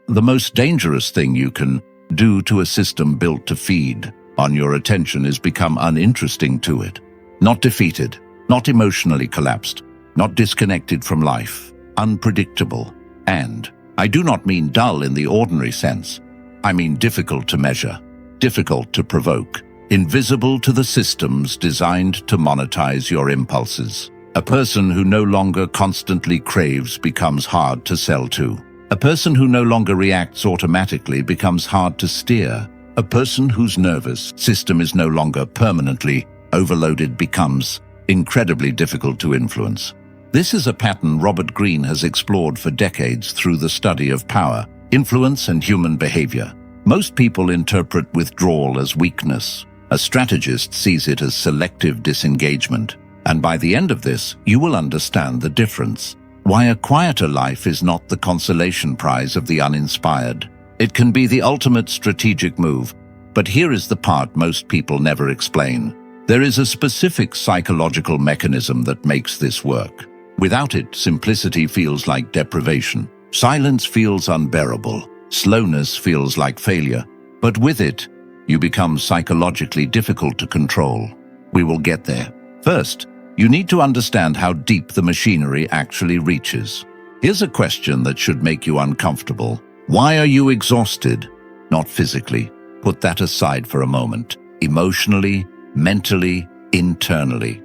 The most dangerous thing you can do to a system built to feed on your attention is become uninteresting to it. Not defeated, not emotionally collapsed, not disconnected from life, unpredictable. And I do not mean dull in the ordinary sense. I mean difficult to measure, difficult to provoke, invisible to the systems designed to monetize your impulses. A person who no longer constantly craves becomes hard to sell to. A person who no longer reacts automatically becomes hard to steer. A person whose nervous system is no longer permanently overloaded becomes incredibly difficult to influence. This is a pattern Robert Greene has explored for decades through the study of power, influence, and human behavior. Most people interpret withdrawal as weakness. A strategist sees it as selective disengagement. And by the end of this, you will understand the difference. Why a quieter life is not the consolation prize of the uninspired. It can be the ultimate strategic move. But here is the part most people never explain. There is a specific psychological mechanism that makes this work. Without it, simplicity feels like deprivation. Silence feels unbearable. Slowness feels like failure. But with it, you become psychologically difficult to control. We will get there. First, you need to understand how deep the machinery actually reaches. Here's a question that should make you uncomfortable. Why are you exhausted? Not physically. Put that aside for a moment. Emotionally, mentally, internally.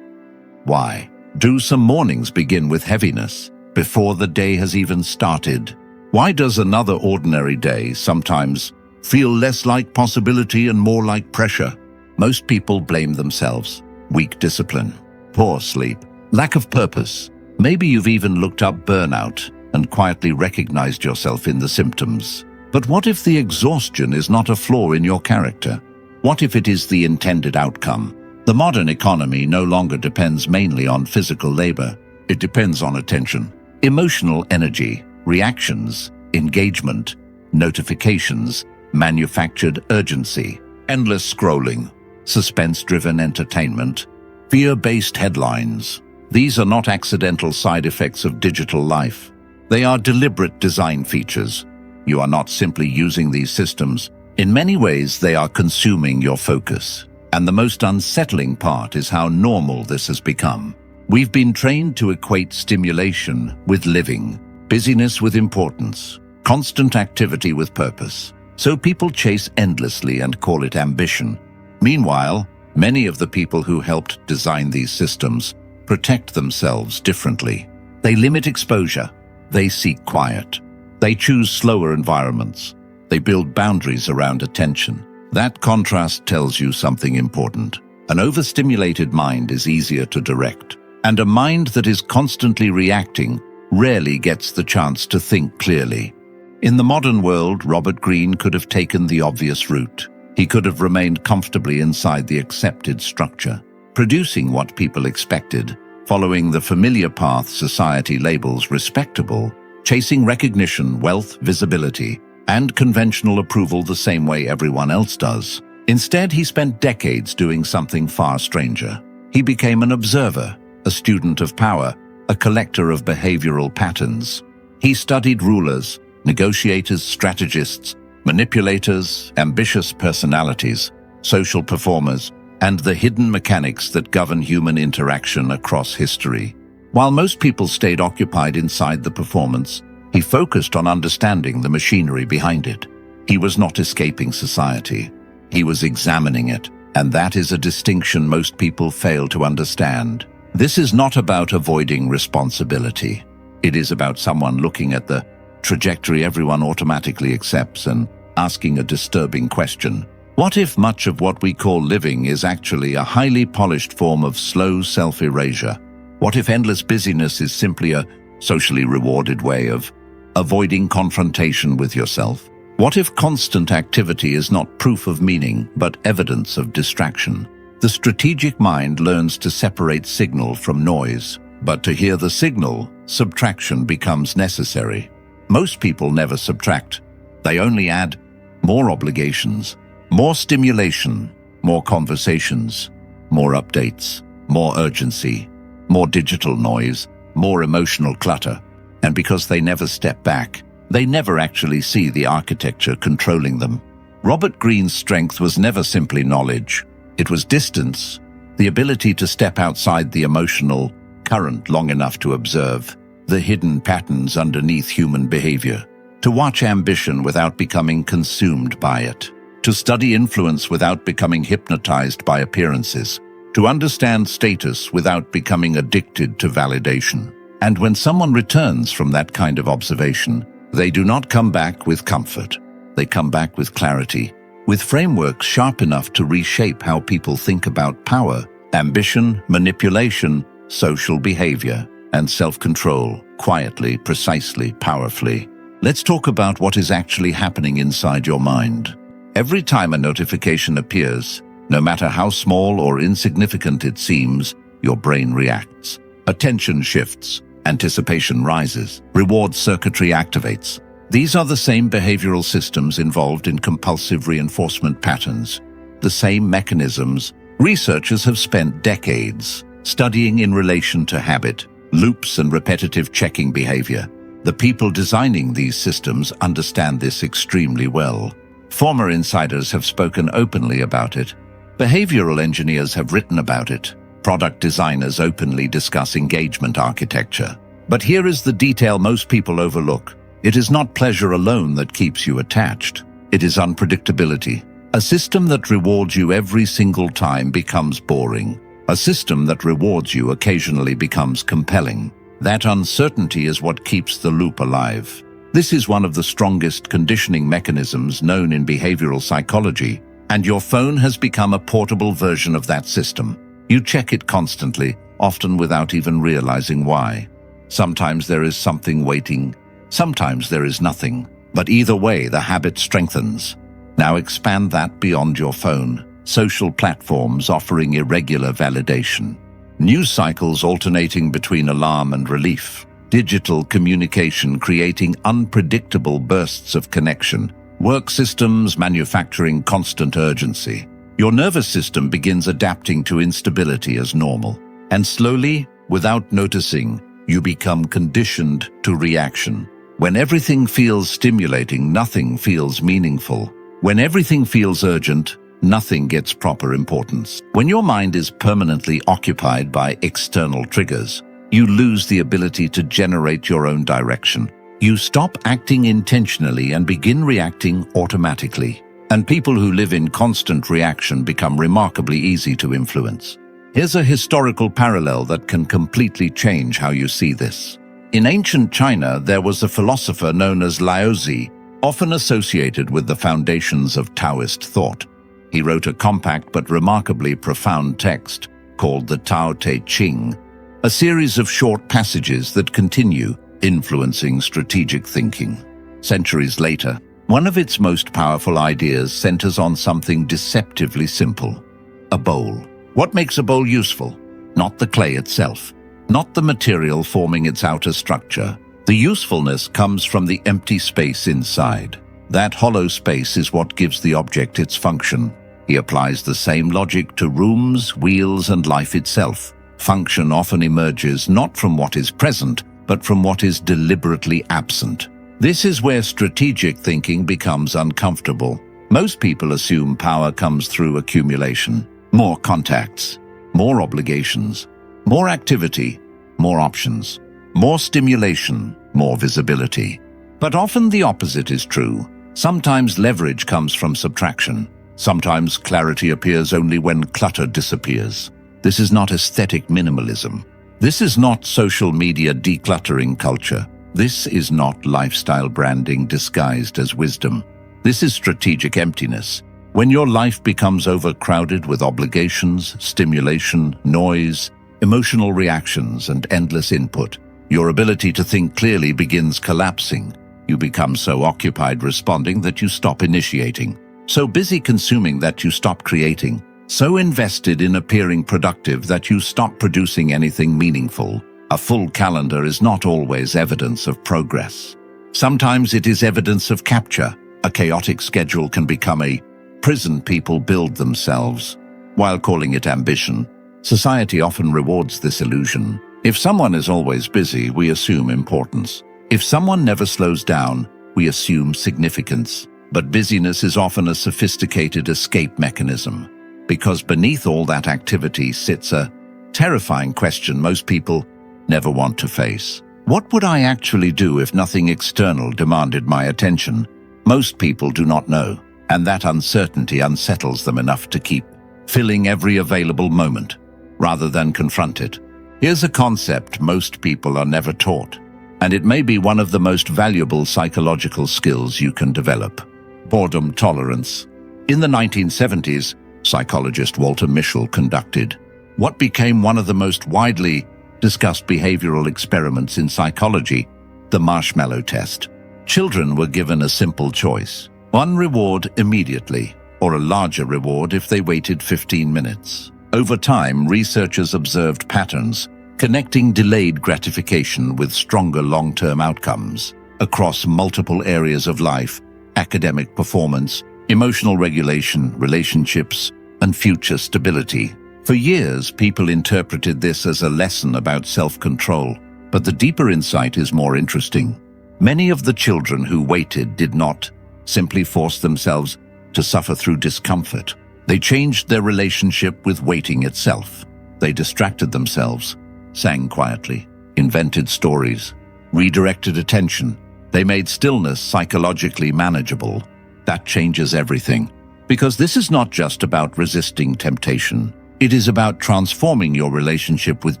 Why? Do some mornings begin with heaviness before the day has even started? Why does another ordinary day sometimes feel less like possibility and more like pressure? Most people blame themselves. Weak discipline, poor sleep, lack of purpose. Maybe you've even looked up burnout and quietly recognized yourself in the symptoms. But what if the exhaustion is not a flaw in your character? What if it is the intended outcome? The modern economy no longer depends mainly on physical labor. It depends on attention, emotional energy, reactions, engagement, notifications, manufactured urgency, endless scrolling, suspense-driven entertainment, fear-based headlines. These are not accidental side effects of digital life. They are deliberate design features. You are not simply using these systems. In many ways, they are consuming your focus. And the most unsettling part is how normal this has become. We've been trained to equate stimulation with living, busyness with importance, constant activity with purpose. So people chase endlessly and call it ambition. Meanwhile, many of the people who helped design these systems protect themselves differently. They limit exposure. They seek quiet. They choose slower environments. They build boundaries around attention. That contrast tells you something important. An overstimulated mind is easier to direct, and a mind that is constantly reacting rarely gets the chance to think clearly. In the modern world, Robert Greene could have taken the obvious route. He could have remained comfortably inside the accepted structure, producing what people expected, following the familiar path society labels respectable, chasing recognition, wealth, visibility, and conventional approval the same way everyone else does. Instead, he spent decades doing something far stranger. He became an observer, a student of power, a collector of behavioral patterns. He studied rulers, negotiators, strategists, manipulators, ambitious personalities, social performers, and the hidden mechanics that govern human interaction across history. While most people stayed occupied inside the performance, he focused on understanding the machinery behind it. He was not escaping society. He was examining it, and that is a distinction most people fail to understand. This is not about avoiding responsibility. It is about someone looking at the trajectory everyone automatically accepts and asking a disturbing question. What if much of what we call living is actually a highly polished form of slow self-erasure? What if endless busyness is simply a socially rewarded way of avoiding confrontation with yourself? What if constant activity is not proof of meaning, but evidence of distraction? The strategic mind learns to separate signal from noise, but to hear the signal, subtraction becomes necessary. Most people never subtract. They only add more obligations, more stimulation, more conversations, more updates, more urgency, more digital noise, more emotional clutter. And because they never step back, They never actually see the architecture controlling them. Robert Greene's strength was never simply knowledge. It was distance, the ability to step outside the emotional current long enough to observe the hidden patterns underneath human behavior, to watch ambition without becoming consumed by it, to study influence without becoming hypnotized by appearances, to understand status without becoming addicted to validation. And when someone returns from that kind of observation, they do not come back with comfort. They come back with clarity, with frameworks sharp enough to reshape how people think about power, ambition, manipulation, social behavior, and self-control, quietly, precisely, powerfully. Let's talk about what is actually happening inside your mind. Every time a notification appears, no matter how small or insignificant it seems, your brain reacts. Attention shifts, anticipation rises, reward circuitry activates. These are the same behavioral systems involved in compulsive reinforcement patterns, the same mechanisms researchers have spent decades studying in relation to habit, loops, and repetitive checking behavior. The people designing these systems understand this extremely well. Former insiders have spoken openly about it. Behavioral engineers have written about it. Product designers openly discuss engagement architecture. But here is the detail most people overlook. It is not pleasure alone that keeps you attached. It is unpredictability. A system that rewards you every single time becomes boring. A system that rewards you occasionally becomes compelling. That uncertainty is what keeps the loop alive. This is one of the strongest conditioning mechanisms known in behavioral psychology, and your phone has become a portable version of that system. You check it constantly, often without even realizing why. Sometimes there is something waiting, sometimes there is nothing, but either way the habit strengthens. Now expand that beyond your phone. Social platforms offering irregular validation. News cycles alternating between alarm and relief. Digital communication creating unpredictable bursts of connection. Work systems manufacturing constant urgency. Your nervous system begins adapting to instability as normal. And slowly, without noticing, you become conditioned to reaction. When everything feels stimulating, nothing feels meaningful. When everything feels urgent, nothing gets proper importance. When your mind is permanently occupied by external triggers, you lose the ability to generate your own direction. You stop acting intentionally and begin reacting automatically. And people who live in constant reaction become remarkably easy to influence. Here's a historical parallel that can completely change how you see this. In ancient China, there was a philosopher known as Lao Tzu, often associated with the foundations of Taoist thought. He wrote a compact but remarkably profound text called the Tao Te Ching, a series of short passages that continue influencing strategic thinking. Centuries later, one of its most powerful ideas centers on something deceptively simple: a bowl. What makes a bowl useful? Not the clay itself, not the material forming its outer structure. The usefulness comes from the empty space inside. That hollow space is what gives the object its function. He applies the same logic to rooms, wheels, and life itself. Function often emerges not from what is present, but from what is deliberately absent. This is where strategic thinking becomes uncomfortable. Most people assume power comes through accumulation. More contacts, more obligations, more activity, more options, more stimulation, more visibility. But often the opposite is true. Sometimes leverage comes from subtraction. Sometimes clarity appears only when clutter disappears. This is not aesthetic minimalism. This is not social media decluttering culture. This is not lifestyle branding disguised as wisdom. This is strategic emptiness. When your life becomes overcrowded with obligations, stimulation, noise, emotional reactions, and endless input, your ability to think clearly begins collapsing. You become so occupied responding that you stop initiating. So busy consuming that you stop creating. So invested in appearing productive that you stop producing anything meaningful. A full calendar is not always evidence of progress. Sometimes it is evidence of capture. A chaotic schedule can become a prison people build themselves. While calling it ambition, society often rewards this illusion. If someone is always busy, we assume importance. If someone never slows down, we assume significance. But busyness is often a sophisticated escape mechanism, because beneath all that activity sits a terrifying question most people never want to face. What would I actually do if nothing external demanded my attention? Most people do not know, and that uncertainty unsettles them enough to keep filling every available moment, rather than confront it. Here's a concept most people are never taught, and it may be one of the most valuable psychological skills you can develop: boredom tolerance. In the 1970s, psychologist Walter Mischel conducted what became one of the most widely discussed behavioral experiments in psychology, the marshmallow test. Children were given a simple choice: one reward immediately, or a larger reward if they waited 15 minutes. Over time, researchers observed patterns connecting delayed gratification with stronger long-term outcomes across multiple areas of life: academic performance, emotional regulation, relationships, and future stability. For years, people interpreted this as a lesson about self-control, but the deeper insight is more interesting. Many of the children who waited did not simply force themselves to suffer through discomfort. They changed their relationship with waiting itself. They distracted themselves, sang quietly, invented stories, redirected attention. They made stillness psychologically manageable. That changes everything, because this is not just about resisting temptation. It is about transforming your relationship with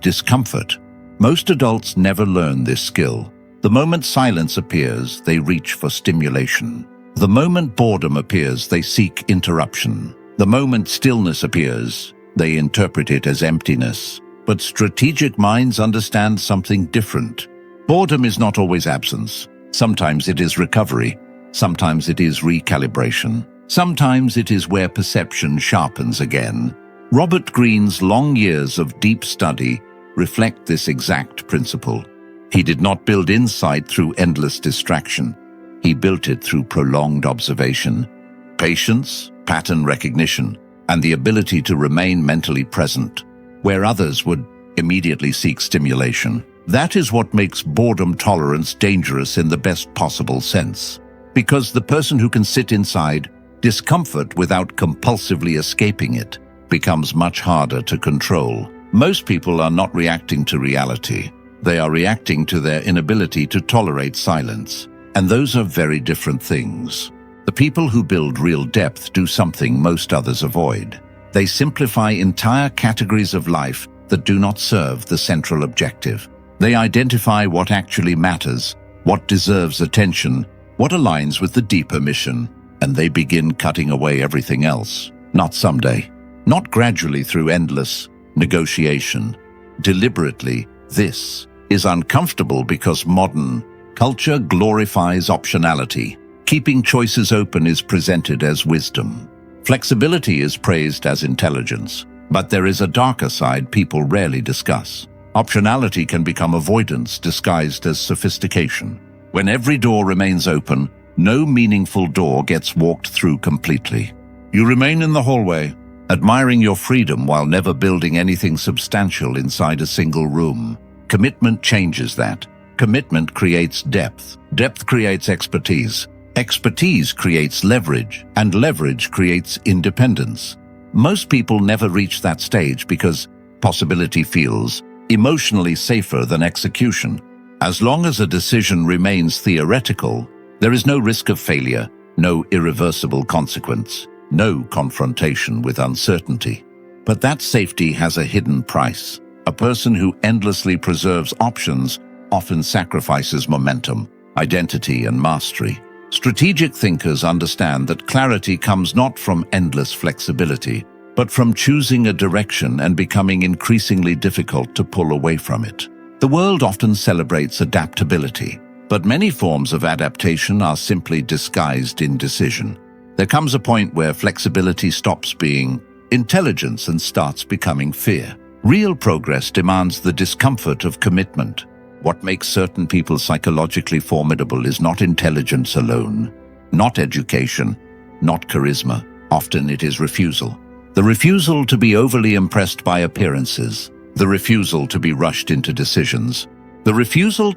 discomfort. Most adults never learn this skill. The moment silence appears, they reach for stimulation. The moment boredom appears, they seek interruption. The moment stillness appears, they interpret it as emptiness. But strategic minds understand something different. Boredom is not always absence. Sometimes it is recovery. Sometimes it is recalibration. Sometimes it is where perception sharpens again. Robert Greene's long years of deep study reflect this exact principle. He did not build insight through endless distraction. He built it through prolonged observation, patience, pattern recognition, and the ability to remain mentally present, where others would immediately seek stimulation. That is what makes boredom tolerance dangerous in the best possible sense. Because the person who can sit inside discomfort without compulsively escaping it becomes much harder to control. Most people are not reacting to reality. They are reacting to their inability to tolerate silence. And those are very different things. The people who build real depth do something most others avoid. They simplify entire categories of life that do not serve the central objective. They identify what actually matters, what deserves attention, what aligns with the deeper mission, and they begin cutting away everything else. Not someday, not gradually through endless negotiation. Deliberately. This is uncomfortable because modern culture glorifies optionality. Keeping choices open is presented as wisdom. Flexibility is praised as intelligence. But there is a darker side people rarely discuss. Optionality can become avoidance disguised as sophistication. When every door remains open, no meaningful door gets walked through completely. You remain in the hallway, admiring your freedom while never building anything substantial inside a single room. Commitment changes that. Commitment creates depth. Depth creates expertise. Expertise creates leverage, and leverage creates independence. Most people never reach that stage because possibility feels emotionally safer than execution. As long as a decision remains theoretical, there is no risk of failure, no irreversible consequence, no confrontation with uncertainty. But that safety has a hidden price. A person who endlessly preserves options often sacrifices momentum, identity, and mastery. Strategic thinkers understand that clarity comes not from endless flexibility, but from choosing a direction and becoming increasingly difficult to pull away from it. The world often celebrates adaptability, but many forms of adaptation are simply disguised indecision. There comes a point where flexibility stops being intelligence and starts becoming fear. Real progress demands the discomfort of commitment. What makes certain people psychologically formidable is not intelligence alone, not education, not charisma. Often it is refusal. The refusal to be overly impressed by appearances. The refusal to be rushed into decisions. The refusal